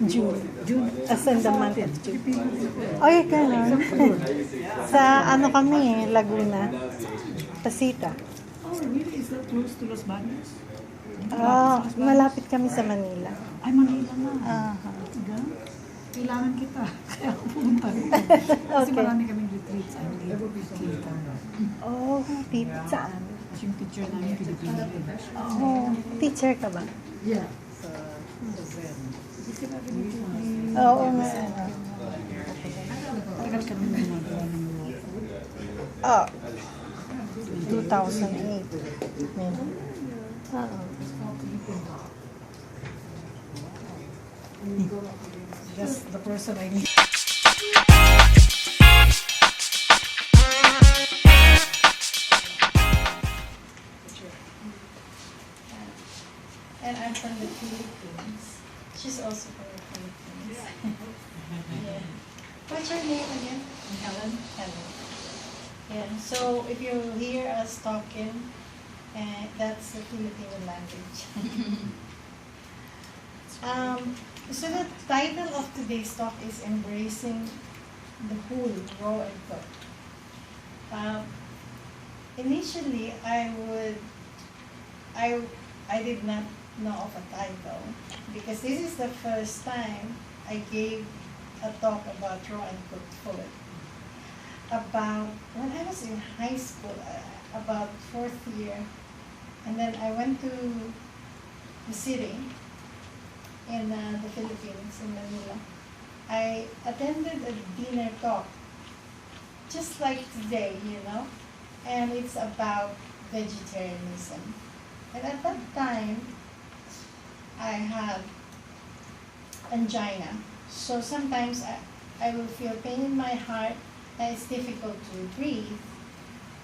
June. As in the month of June. Ay, ganun. Sa ano kami, Laguna. Pasita. Oh, really? Is that close to Los Baños? Malapit kami sa Manila. Ay, Manila na. Kailangan kita. Kaya ako pumunta rin. Kasi marami kaming retreats. Kita. Oh, saan? Kasi yung teacher namin, Filipino rin. Oh, teacher ka ba? Yeah. Sa Zen. Oo nga. Tagal kami nagawa ng Oh, 2008. That's the person I need. And I'm from the Philippines. She's also from the Philippines. Yeah. What's your name again? Helen. Helen. Yeah. So if you hear us talking, that's the Filipino language. So the title of today's talk is Embracing the Whole, Raw and Cooked. Initially, I did not know of a title because this is the first time I gave a talk about raw and cooked food. About when I was in high school, about 4th year, and then I went to the city in the Philippines, in Manila. I attended a dinner talk, just like today, and it's about vegetarianism. And at that time, I had angina. So sometimes I will feel pain in my heart, and it's difficult to breathe.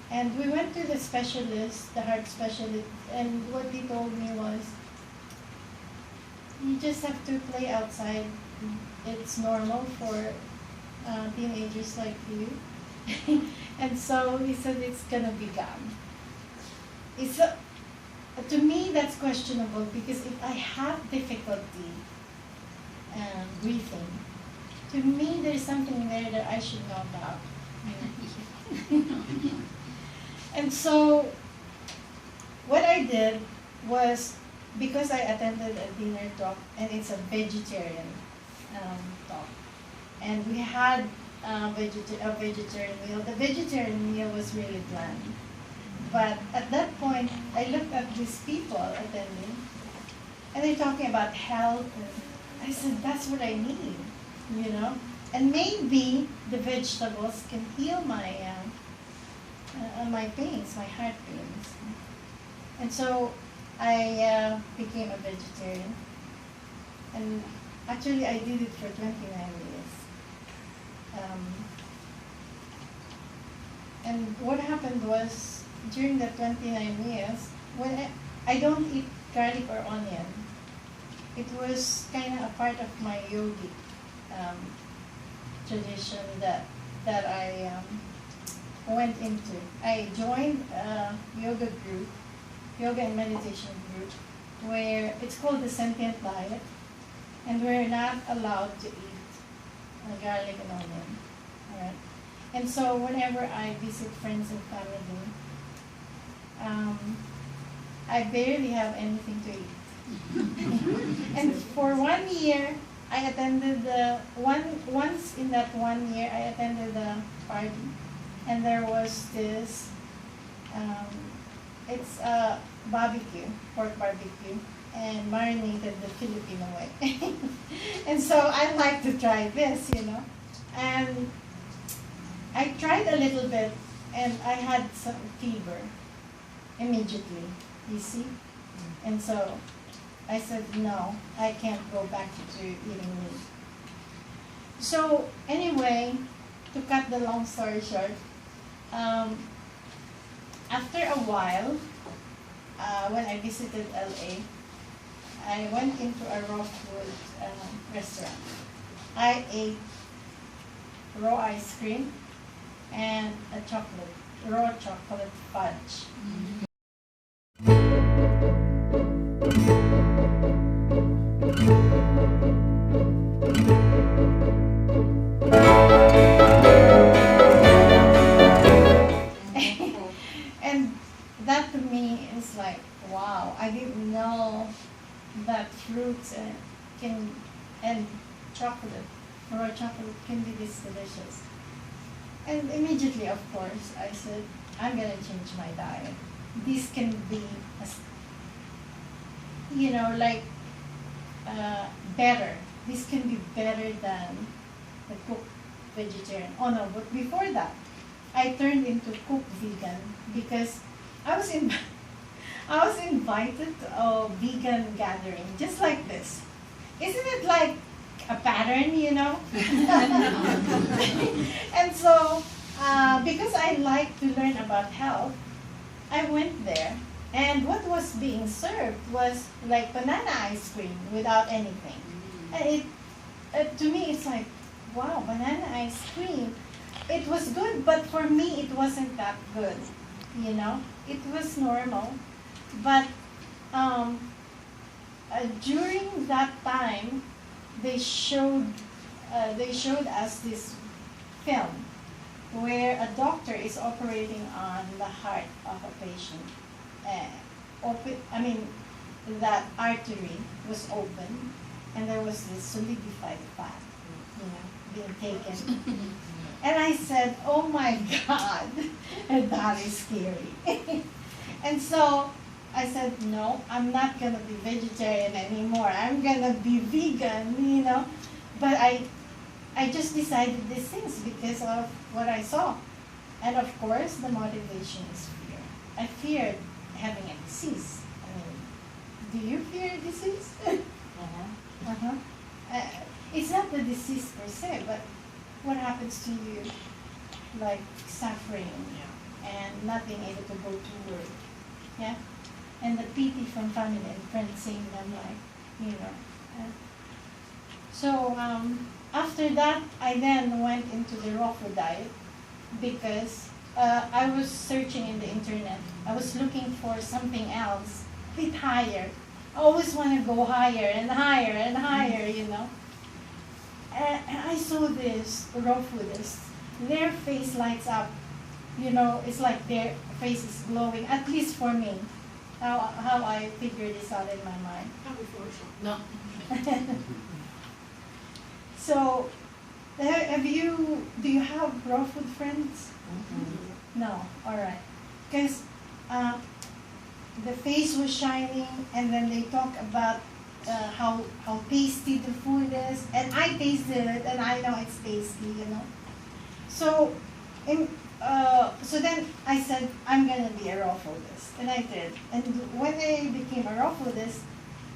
And we went to the specialist, the heart specialist, and what he told me was, you just have to play outside. It's normal for teenagers like you. And so he said it's gonna be gone. To me, that's questionable because if I have difficulty breathing, to me there's something there that I should know about. And so what I did was, because I attended a dinner talk and it's a vegetarian talk, and we had a vegetarian meal. The vegetarian meal was really bland. But at that point, I looked at these people attending, and they're talking about health, and I said, that's what I need, And maybe the vegetables can heal my my pains, my heart pains. And so I became a vegetarian. And actually, I did it for 29 years. And what happened was, during the 29 years, when I don't eat garlic or onion, it was kind of a part of my yogic tradition that I went into. I joined a yoga and meditation group, where it's called the sentient diet, and we're not allowed to eat garlic and onion. All right? And so whenever I visit friends and family, I barely have anything to eat. And for 1 year, I attended once in that 1 year, I attended a party, and there was this, it's a barbecue, pork barbecue, and marinated the Filipino way. And so I like to try this, and I tried a little bit, and I had some fever immediately, you see? And so I said, no, I can't go back to eating meat. So anyway, to cut the long story short, after a while, when I visited LA, I went into a raw food restaurant. I ate raw ice cream and a raw chocolate fudge. And that to me is like, wow, I didn't know that fruits and chocolate, raw chocolate can be this delicious. And immediately, of course, I said, I'm gonna change my diet. This can be, better. This can be better than the cooked vegetarian. Oh no, but before that, I turned into cooked vegan because I was in, I was invited to a vegan gathering, just like this. Isn't it like a pattern, And so, because I like to learn about health, I went there, and what was being served was like banana ice cream without anything. And to me, it's like, wow, banana ice cream. It was good, but for me, it wasn't that good, It was normal, but during that time, they showed us this film where a doctor is operating on the heart of a patient. That artery was open, and there was this solidified fat, being taken. And I said, oh my God, that is scary. And so I said, no, I'm not going to be vegetarian anymore. I'm going to be vegan, But I just decided these things because of what I saw. And of course, the motivation is fear. I feared having a disease. Do you fear disease? It's not the disease per se, but what happens to you, like suffering and not being able to go to work, and the pity from family and friends saying them like, So after that, I then went into the raw food diet because I was searching in the internet. I was looking for something else, a bit higher. I always want to go higher and higher and higher, And I saw this raw foodists. Their face lights up, it's like their face is glowing, at least for me. How I figured this out in my mind. No. So, do you have raw food friends? No, all right. Because the face was shining, and then they talk about how tasty the food is, and I tasted it, and I know it's tasty, So, so then I said, I'm gonna be a raw foodist, and I did. And when I became a raw foodist,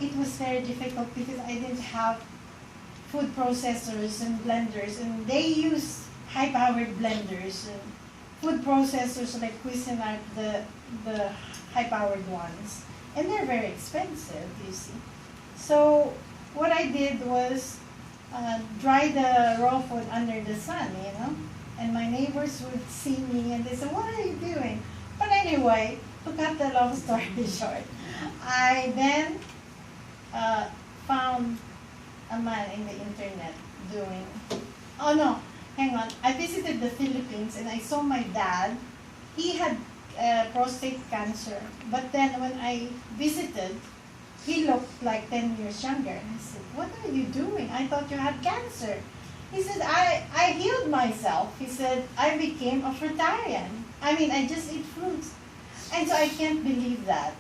it was very difficult because I didn't have food processors and blenders, and they use high-powered blenders. And food processors like cuisine are the high-powered ones, and they're very expensive, you see. So what I did was dry the raw food under the sun, and my neighbors would see me and they said, what are you doing? But anyway, to cut the long story short, I then found a man in the internet doing, oh no, hang on, I visited the Philippines and I saw my dad. He had prostate cancer, but then when I visited, he looked like 10 years younger. And I said, what are you doing? I thought you had cancer. He said, I healed myself. He said, I became a fruitarian. I just eat fruits. And so I can't believe that.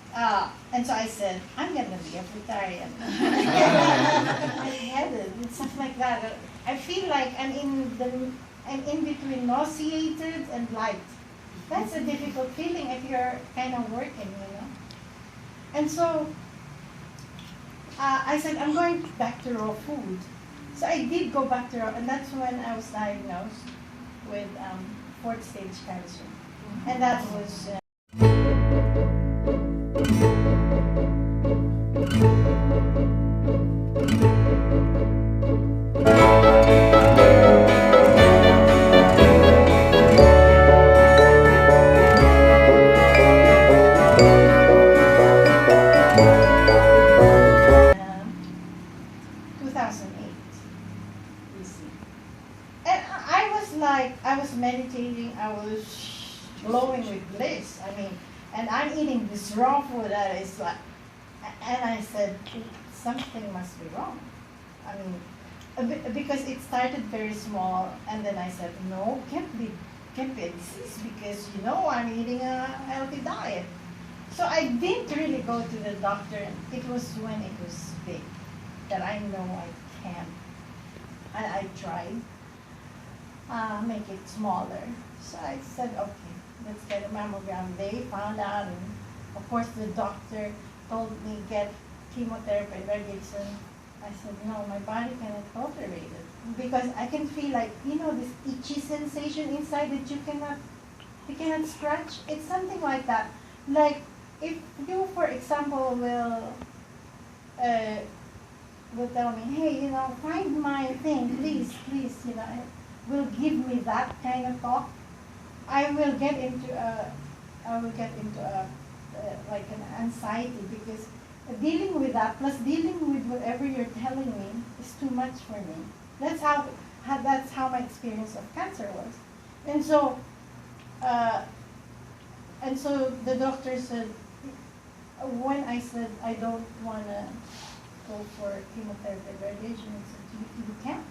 And so I said, I'm going to be a fruitarian. I headed and stuff like that. I feel like I'm in between nauseated and light. That's a difficult feeling if you're kind of working, And so I said, I'm going back to raw food. So I did go back to Roca, and that's when I was diagnosed with fourth stage cancer. And that was 2008. You see. And I was like, I was meditating, I was glowing with bliss. I mean, and I'm eating this raw food that is like, and I said, something must be wrong. I mean, because it started very small, and then I said, no, can't be a disease because I'm eating a healthy diet. So I didn't really go to the doctor. It was when it was big that I know I can't. And I tried make it smaller. So I said, okay, let's get a mammogram. They found out, and of course the doctor told me get chemotherapy and radiation. I said, no, my body cannot tolerate it because I can feel like this itchy sensation inside that you cannot scratch. It's something like that. Like if you, for example, will tell me, hey, find my thing, please, will give me that kind of talk, I will get into like an anxiety because dealing with that plus dealing with whatever you're telling me is too much for me. That's how my experience of cancer was, and so the doctor said, when I said I don't want to go for chemotherapy and radiation, he said, you can't.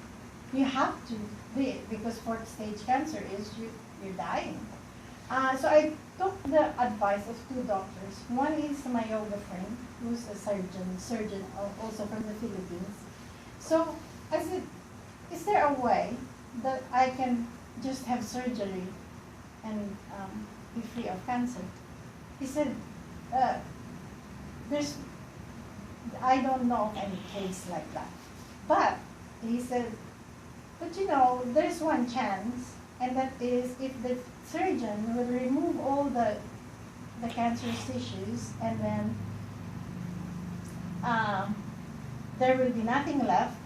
You have to do it because fourth stage cancer is you're dying. So I took the advice of two doctors. One is my yoga friend, who's a surgeon also from the Philippines. So I said, is there a way that I can just have surgery and be free of cancer? He said, I don't know of any case like that. But he said, but there's one chance, and that is if the surgeon will remove all the cancerous tissues, and then there will be nothing left,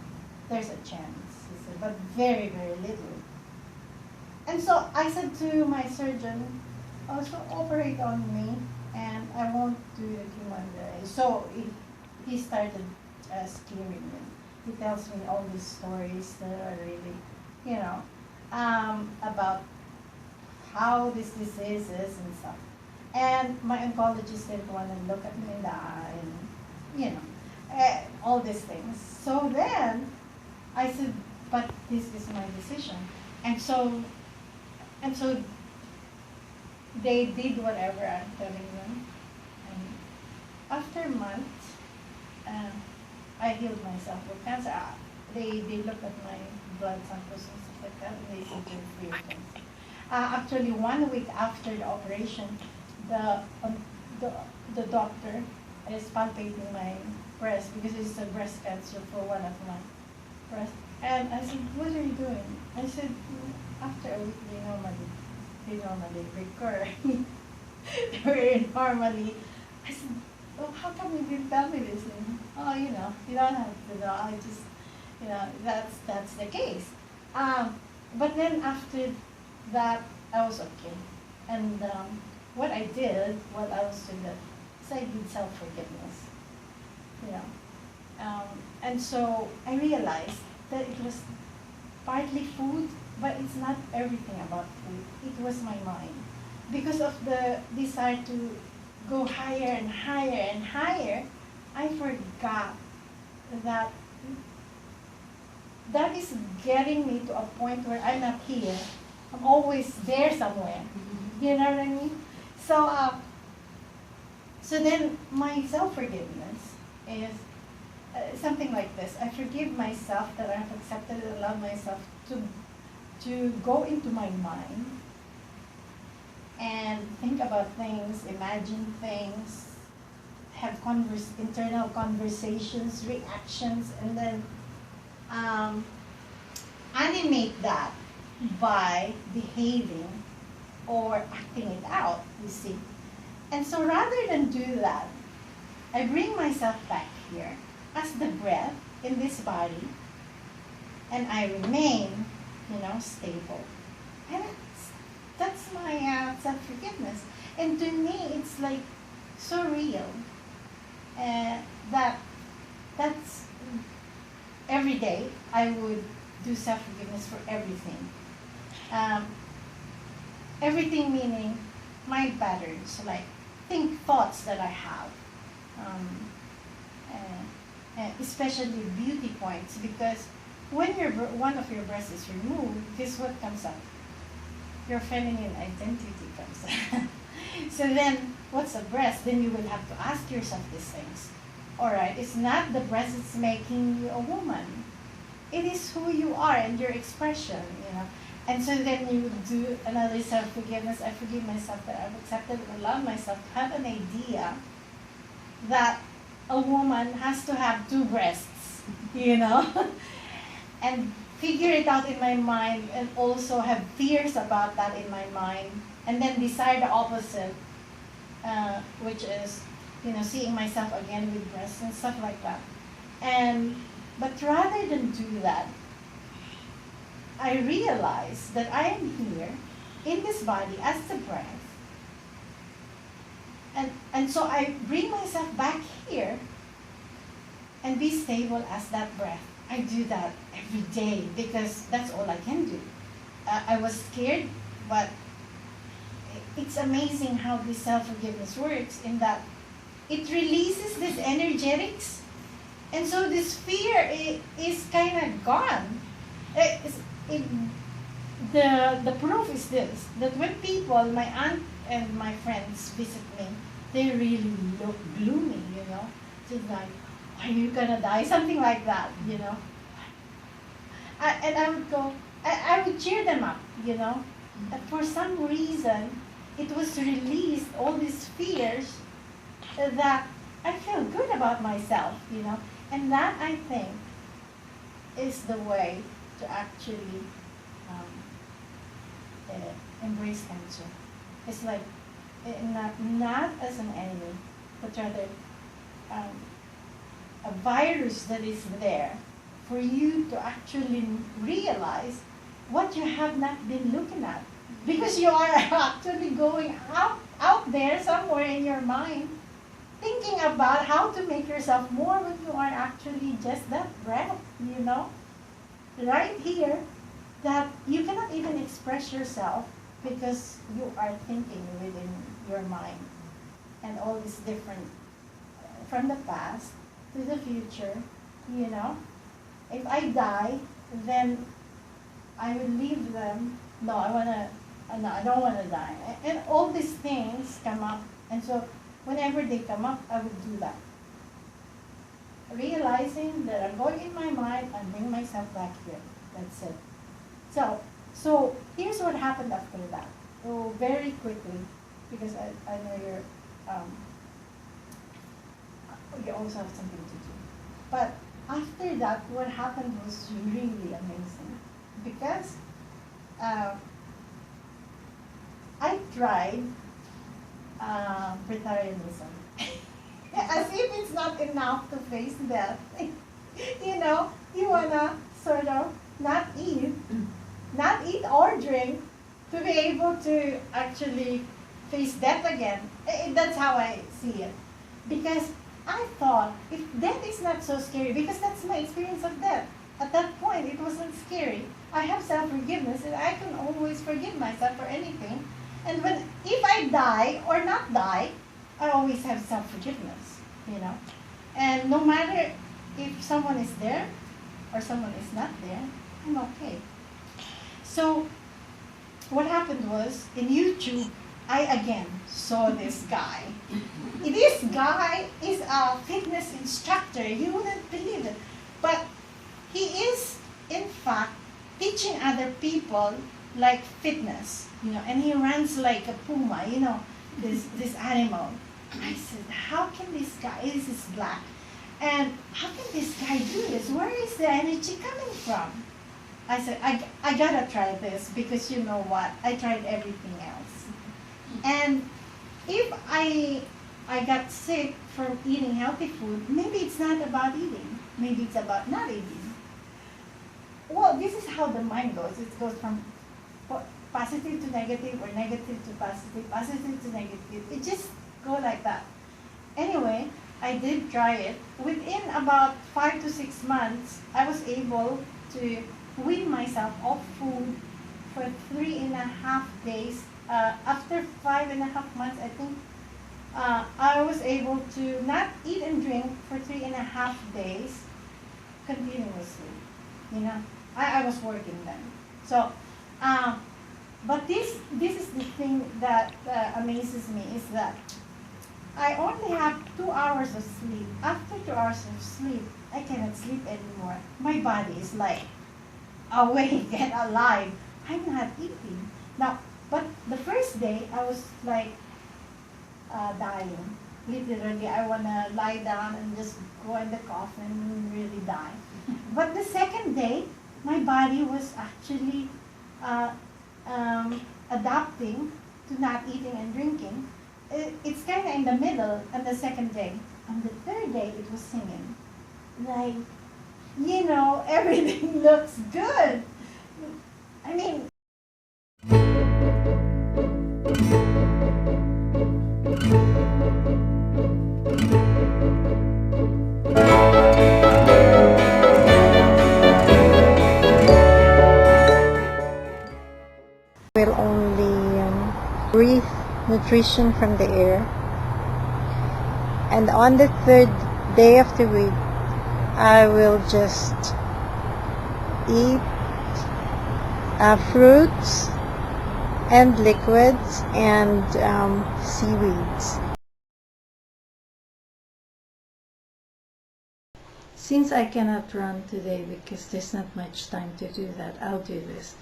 there's a chance, he said, but very, very little. And so I said to my surgeon, also operate on me, and I won't do the chemo. So he started scaring me. He tells me all these stories that are really, about how this disease is and stuff. And my oncologist didn't want to look at me in the eye and, all these things. So then I said, but this is my decision. And so they did whatever I'm telling them. And after months, I healed myself with cancer. They looked at my blood samples and stuff like that, and they said they're free of cancer. Actually, 1 week after the operation, the doctor is palpating my breast because it's a breast cancer for one of my breasts. And I said, what are you doing? I said, after a week, they normally recur. Very normally. I said, oh, how come you didn't tell me this? And, oh, you don't have to know. I just, that's the case. But then after that, I was okay. And what I did while I was doing that is I did self-forgiveness. And so I realized that it was partly food, but it's not everything about food. It was my mind. Because of the desire to go higher and higher and higher, I forgot that that is getting me to a point where I'm not here. I'm always there somewhere. You know what I mean? So then my self-forgiveness is something like this. I forgive myself that I've accepted and allowed myself to go into my mind and think about things, imagine things, have internal conversations, reactions, and then um, animate that by behaving or acting it out, you see. And so rather than do that, I bring myself back here as the breath in this body, and I remain, stable. And that's my self-forgiveness. And to me, it's like so real that's every day I would do self-forgiveness for everything. Everything meaning mind patterns, like thoughts that I have, especially beauty points, because when one of your breasts is removed, guess what comes up? Your feminine identity comes up. So then, what's a breast? Then you will have to ask yourself these things. All right, it's not the breast that's making you a woman. It is who you are and your expression. And so then you do another self-forgiveness. I forgive myself that I've accepted and allowed myself to have an idea that a woman has to have two breasts, and figure it out in my mind, and also have fears about that in my mind, and then desire the opposite, which is, seeing myself again with breasts and stuff like that. But rather than do that, I realize that I am here in this body as the breath. And so I bring myself back here and be stable as that breath. I do that every day because that's all I can do. I was scared, but it's amazing how this self-forgiveness works in that it releases this energetics. And so this fear is kind of gone. The proof is this, that when people, my aunt and my friends visit me, they really look gloomy, Just like, are you gonna die? Something like that, And I would go, I would cheer them up, But for some reason, it was released, all these fears, that I feel good about myself, And that, I think, is the way to actually embrace cancer. It's like, not as an enemy, but rather a virus that is there for you to actually realize what you have not been looking at. Because you are actually going out there somewhere in your mind, thinking about how to make yourself more, but you are actually just that breath, right here, that you cannot even express yourself because you are thinking within your mind. And all this different, from the past to the future, If I die, then I will leave them. No, I don't want to die. And all these things come up. And so whenever they come up, I would do that. Realizing that I'm going in my mind and bring myself back here. That's it. So here's what happened after that. So very quickly, because I know you also have something to do. But after that, what happened was really amazing. Because I tried Breatharianism. As if it's not enough to face death. You wanna sort of not eat or drink to be able to actually face death again. That's how I see it. Because I thought, if death is not so scary, because that's my experience of death. At that point, it wasn't scary. I have self-forgiveness, and I can always forgive myself for anything. And if I die or not die, I always have self-forgiveness, And no matter if someone is there or someone is not there, I'm okay. So what happened was, in YouTube, I again saw this guy. This guy is a fitness instructor. You wouldn't believe it. But he is, in fact, teaching other people like fitness, and he runs like a puma, this animal. I said, how can this guy, this is black, and how can this guy do this? this? Where is the energy coming from? I said, I gotta try this, because you know what? I tried everything else. And if I got sick from eating healthy food, maybe it's not about eating. Maybe it's about not eating. Well, this is how the mind goes. It goes from positive to negative, or negative to positive to negative. It just go like that. Anyway, I did try it. Within about 5 to 6 months, I was able to wean myself off food for 3.5 days. After 5.5 months, I think I was able to not eat and drink for 3.5 days continuously. You know, I was working then. So, but this is the thing that amazes me, is that I only have 2 hours of sleep. After 2 hours of sleep, I cannot sleep anymore. My body is like awake and alive. I'm not eating. Now, but the first day, I was like dying. Literally, I want to lie down and just go in the coffin and really die. But the second day, my body was actually adapting to not eating and drinking. It's kind of in the middle on the second day. On the third day, it was singing. Like, you know, everything looks good. I mean, will only breathe nutrition from the air. And on the third day of the week, I will just eat fruits and liquids and seaweeds. Since I cannot run today because there's not much time to do that, I'll do this.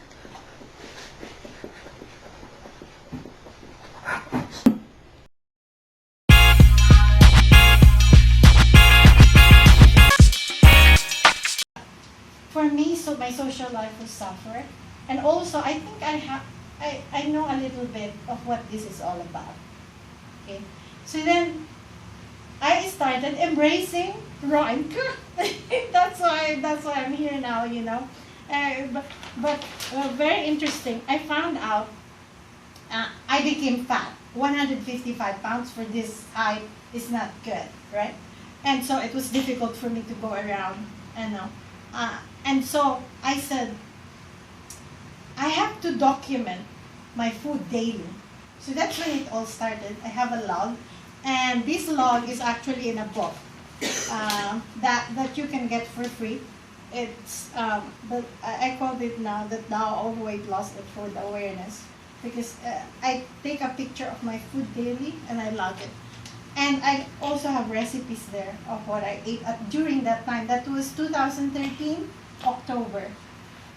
for me, so my social life will suffer. And also, I think I know a little bit of what this is all about. Okay, so then I started embracing raw and cooked. that's why I'm here now. You know, but very interesting. I found out I became fat. 155 pounds for this height is not good, right? And so it was difficult for me to go around. And so I said, I have to document my food daily. So that's when it all started. I have a log, and this log is actually in a book that you can get for free. It's but I called it now Overweight Loss and Food Awareness, because I take a picture of my food daily and I log it. And I also have recipes there of what I ate during that time. That was 2013, October.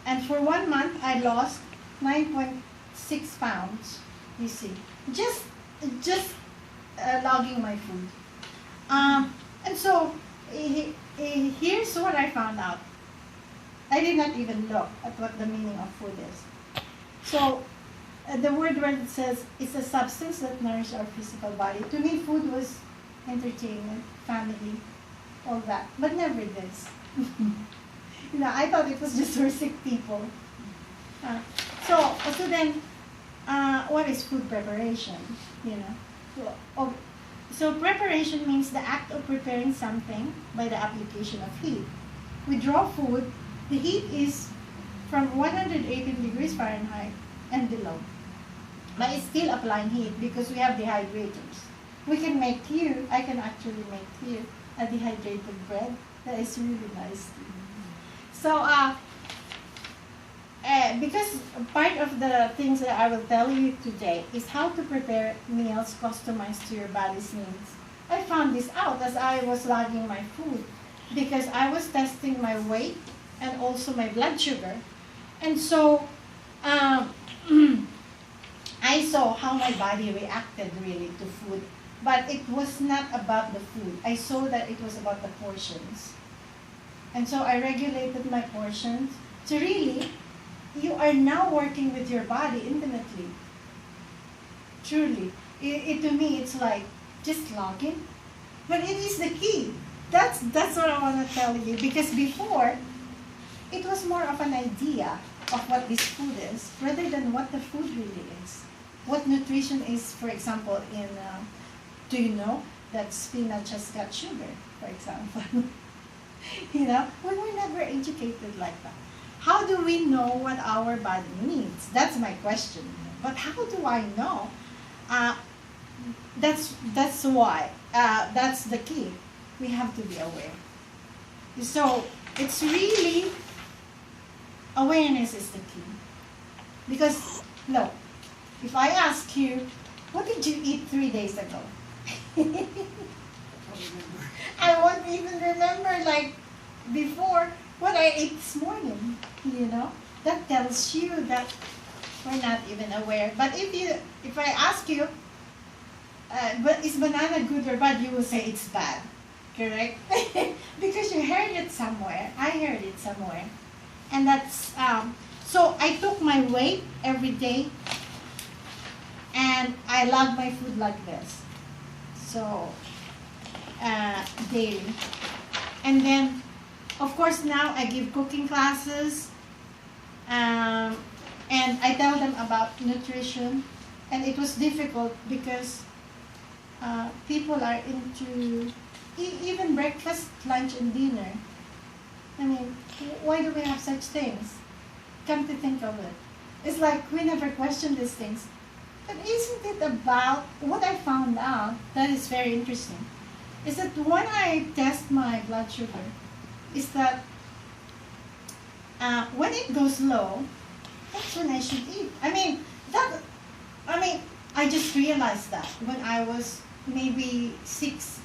And for 1 month, I lost 9.6 pounds, you see. Just logging my food. And so, here's what I found out. I did not even look at what the meaning of food is. So, the word where it says, it's a substance that nourishes our physical body. To me, food was entertainment, family, all that, but never this. You know, I thought it was just for sick people. So then, what is food preparation? You know, so preparation means the act of preparing something by the application of heat. With raw food, the heat is from 180 degrees Fahrenheit and below. But it's still applying heat because we have dehydrators. We can make clear, I can actually make clear a dehydrated bread that is really nice. So, because part of the things that I will tell you today is how to prepare meals customized to your body's needs. I found this out as I was logging my food because I was testing my weight and also my blood sugar. And so, I saw how my body reacted really to food, but it was not about the food. I saw that it was about the portions. And so I regulated my portions. So really, you are now working with your body intimately. Truly. To me, it's like just log in. But it is the key. That's what I want to tell you. Because before, it was more of an idea of what this food is, rather than what the food really is. What nutrition is, for example, in, do you know that spinach has got sugar, for example? You know, we were never educated like that. How do we know what our body needs? That's my question. But how do I know? That's why. That's the key. We have to be aware. So it's really, awareness is the key. Because, look, if I ask you, what did you eat 3 days ago? I won't even remember, like, before what I ate this morning, you know? That tells you that we're not even aware. But if I ask you, but is banana good or bad, you will say it's bad, correct? Because you heard it somewhere. I heard it somewhere. And that's, so I took my weight every day, and I love my food like this. So, daily. And then, of course, now I give cooking classes, and I tell them about nutrition. And it was difficult because people are into even breakfast, lunch, and dinner. I mean, why do we have such things? Come to think of it. It's like we never question these things. But isn't it about what I found out that is very interesting? Is that when I test my blood sugar, is that when it goes low, that's when I should eat. I just realized that when I was maybe six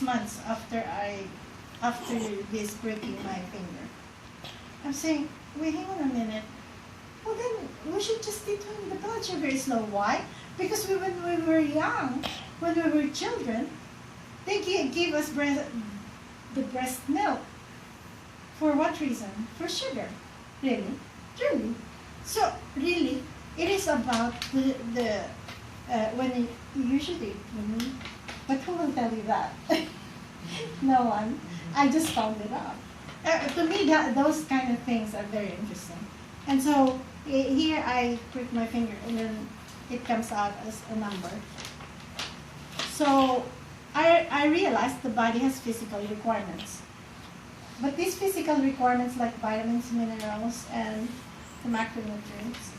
months after this breaking my finger. I'm saying, wait, hang on a minute. Well, then we should just eat when the blood sugar is low. Why? Because when we were young, when we were children, they gave us the breast milk. For what reason? For sugar. Really? Truly. So, really, it is about when you should eat. But who will tell you that? No one. I just found it out. To me, those kind of things are very interesting. And so, here I prick my finger, and then it comes out as a number. So, I realized the body has physical requirements. But these physical requirements, like vitamins, minerals, and the macronutrients,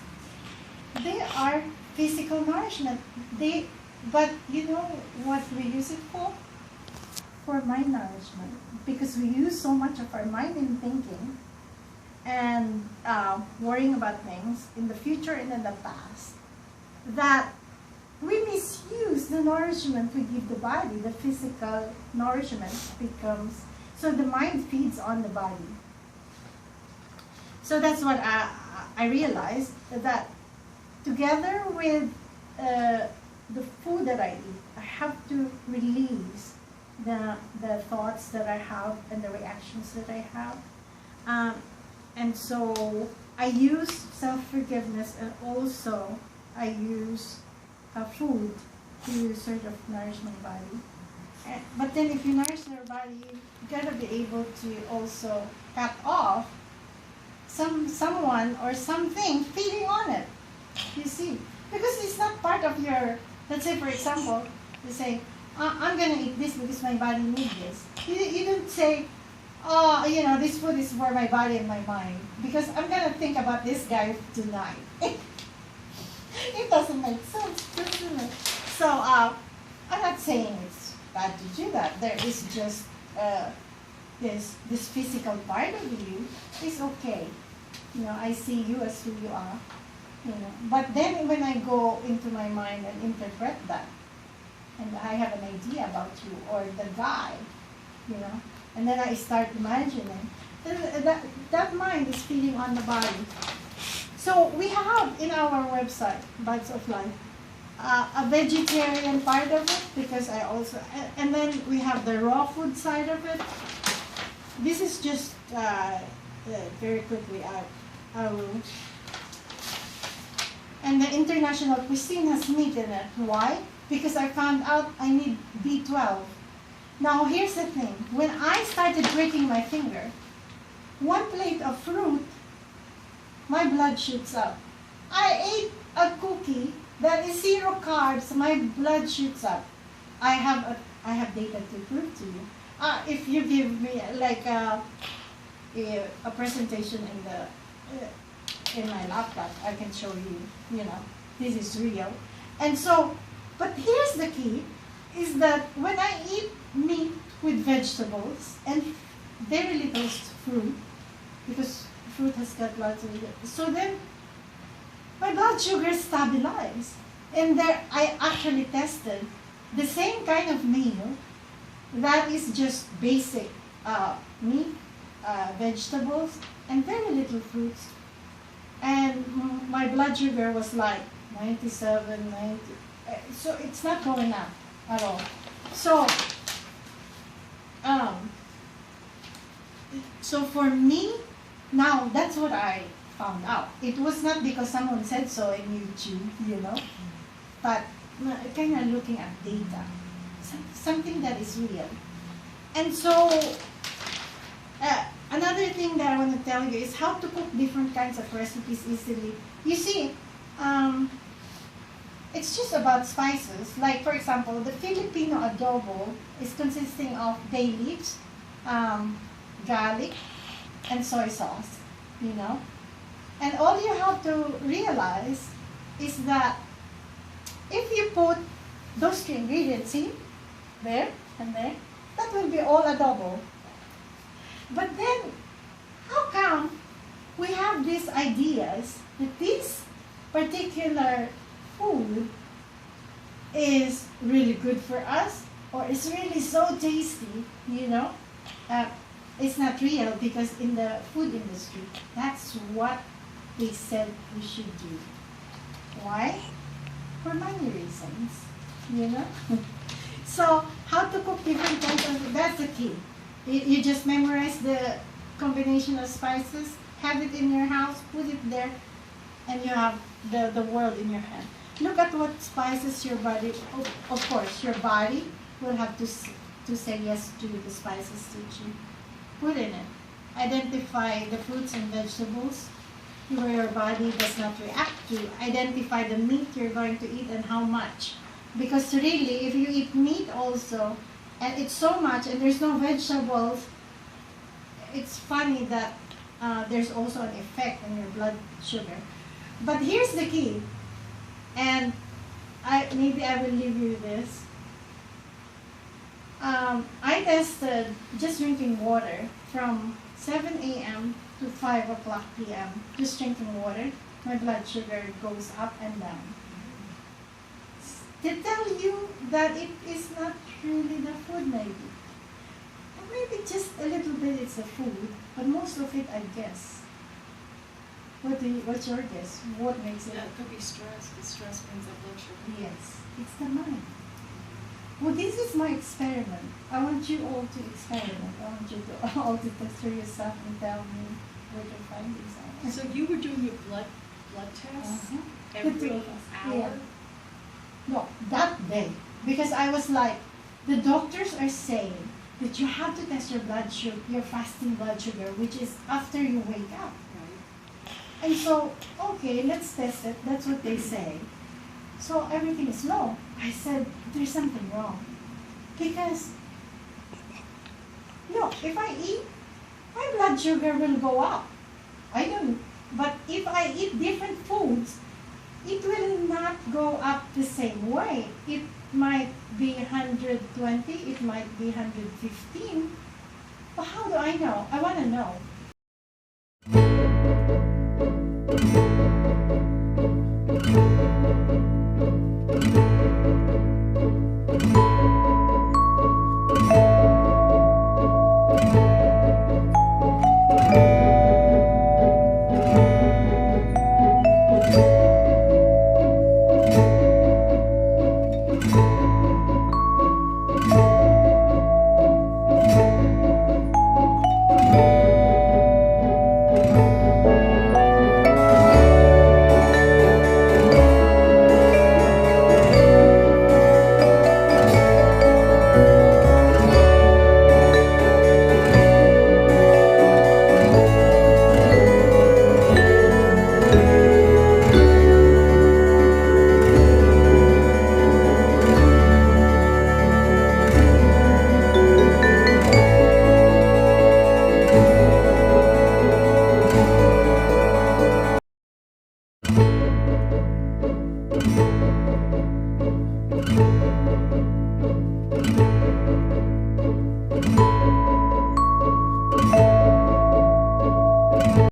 they are physical nourishment. But you know what we use it for? For mind nourishment. Because we use so much of our mind in thinking and worrying about things in the future and in the past, that we misuse the nourishment we give the body. The physical nourishment becomes, so the mind feeds on the body. So that's what I realized, that together with the food that I eat, I have to release the thoughts that I have and the reactions that I have. And so I use self-forgiveness, and also I use food to sort of nourish my body. But then if you nourish your body, you gotta be able to also cut off someone or something feeding on it. You see? Because it's not part of your, let's say for example, you say, I'm gonna eat this because my body needs this. You don't say, oh, you know, this food is for my body and my mind, because I'm gonna think about this guy tonight. It doesn't make sense, doesn't it? So, I'm not saying it's bad to do that. There is just this physical part of you is okay. You know, I see you as who you are. You know, but then when I go into my mind and interpret that, and I have an idea about you or the guy, you know, and then I start imagining, that mind is feeding on the body. So we have in our website, Buds of Life, a vegetarian part of it, because I also, and then we have the raw food side of it. This is just very quickly. I will. And the international cuisine has meat in it. Why? Because I found out I need B12. Now here's the thing. When I started breaking my finger, one plate of fruit, my blood shoots up. I ate a cookie that is 0 carbs, my blood shoots up. I have data to prove to you. If you give me like a presentation in my laptop, I can show you, this is real. And so, but here's the key, is that when I eat meat with vegetables and very little fruit, because fruit has got lots of it, so then my blood sugar stabilized. And there, I actually tested the same kind of meal that is just basic meat, vegetables, and very little fruits. And my blood sugar was like 97, 90. So it's not going up at all. So, so for me, now that's what I found out. It was not because someone said so in YouTube, but kind of looking at data, something that is real. And so, another thing that I want to tell you is how to cook different kinds of recipes easily. You see, it's just about spices. Like, for example, the Filipino adobo is consisting of bay leaves, garlic, and soy sauce, And all you have to realize is that if you put those 3 ingredients, see, there and there, that will be all adobo. But then, how come we have these ideas that this particular food is really good for us, or is really so tasty, It's not real, because in the food industry, that's what they said we should do. Why? For money reasons, So, how to cook different kinds of, that's the key. You just memorize the combination of spices, have it in your house, put it there, and you have the world in your hand. Look at what spices your body, of course, your body will have to say yes to the spices that you put in it. Identify the fruits and vegetables where your body does not react to. Identify the meat you're going to eat and how much. Because really, if you eat meat also, and it's so much, and there's no vegetables, it's funny that there's also an effect on your blood sugar. But here's the key, and maybe I will leave you this. I tested just drinking water from 7 a.m. to 5 o'clock p.m. Just drinking water, my blood sugar goes up and down. To tell you that it is not really the food, maybe. Or maybe just a little bit it's the food, but most of it, I guess. What's your guess? What makes it? Yeah, it could be stress, because stress brings up blood sugar. Yes, it's the mind. Well, this is my experiment. I want you all to experiment. I want you to all to test for yourself and tell me what your findings are. So you were doing your blood tests every The 2 of us. hour? Yeah. No, that day. Because I was like, the doctors are saying that you have to test your blood sugar, your fasting blood sugar, which is after you wake up. Right. And so, okay, let's test it. That's what they say. So everything is low. I said, there's something wrong. Because, look, if I eat, my blood sugar will go up. I don't, but if I eat different foods, it will not go up the same way. It might be 120, it might be 115. But how do I know? I want to know.